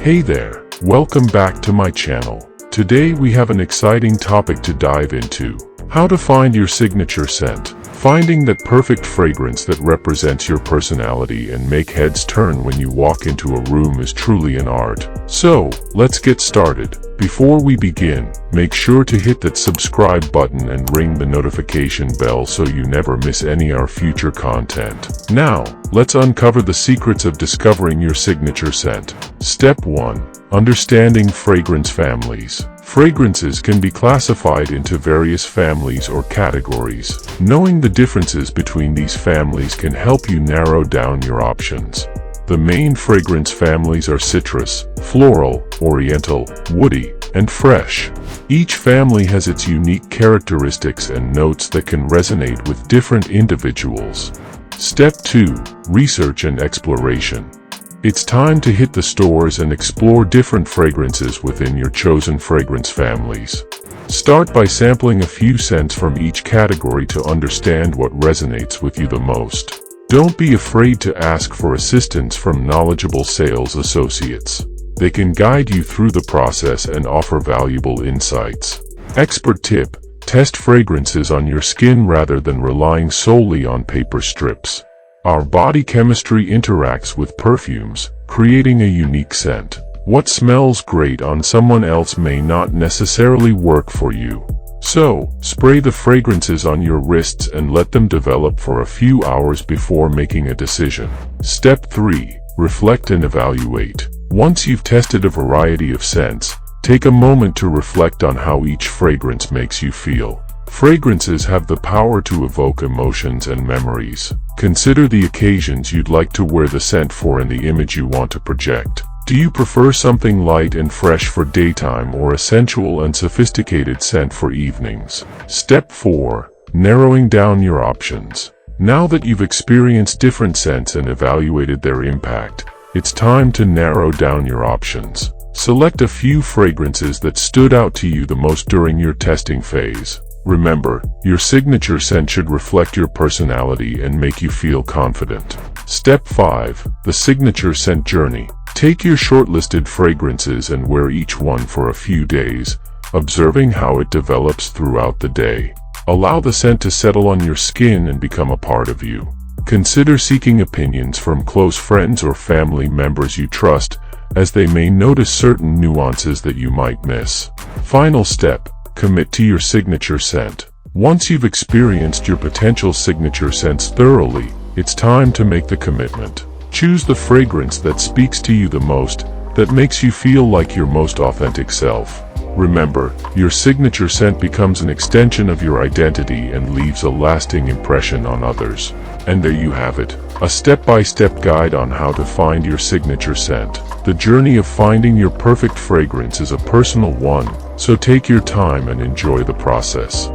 Hey there, welcome back to my channel. Today we have an exciting topic to dive into. How to find your signature scent. Finding that perfect fragrance that represents your personality and make heads turn when you walk into a room is truly an art. So, let's get started. Before we begin, make sure to hit that subscribe button and ring the notification bell so you never miss any of our future content. Now, let's uncover the secrets of discovering your signature scent. Step 1. Understanding fragrance families. Fragrances can be classified into various families or categories. Knowing the differences between these families can help you narrow down your options. The main fragrance families are citrus, floral, oriental, woody, and fresh. Each family has its unique characteristics and notes that can resonate with different individuals. Step 2. Research and exploration. It's time to hit the stores and explore different fragrances within your chosen fragrance families. Start by sampling a few scents from each category to understand what resonates with you the most. Don't be afraid to ask for assistance from knowledgeable sales associates. They can guide you through the process and offer valuable insights. Expert tip: test fragrances on your skin rather than relying solely on paper strips. Our body chemistry interacts with perfumes, creating a unique scent. What smells great on someone else may not necessarily work for you. So, spray the fragrances on your wrists and let them develop for a few hours before making a decision. Step 3. Reflect and evaluate. Once you've tested a variety of scents, take a moment to reflect on how each fragrance makes you feel. Fragrances have the power to evoke emotions and memories. Consider the occasions you'd like to wear the scent for and the image you want to project. Do you prefer something light and fresh for daytime or a sensual and sophisticated scent for evenings? Step 4. Narrowing down your options. Now that you've experienced different scents and evaluated their impact, it's time to narrow down your options. Select a few fragrances that stood out to you the most during your testing phase. Remember, your signature scent should reflect your personality and make you feel confident. Step 5. The signature scent journey. Take your shortlisted fragrances and wear each one for a few days, observing how it develops throughout the day. Allow the scent to settle on your skin and become a part of you. Consider seeking opinions from close friends or family members you trust, as they may notice certain nuances that you might miss. Final step. Commit to your signature scent. Once you've experienced your potential signature scents thoroughly, it's time to make the commitment. Choose the fragrance that speaks to you the most, that makes you feel like your most authentic self. Remember, your signature scent becomes an extension of your identity and leaves a lasting impression on others. And there you have it, a step-by-step guide on how to find your signature scent. The journey of finding your perfect fragrance is a personal one, so take your time and enjoy the process.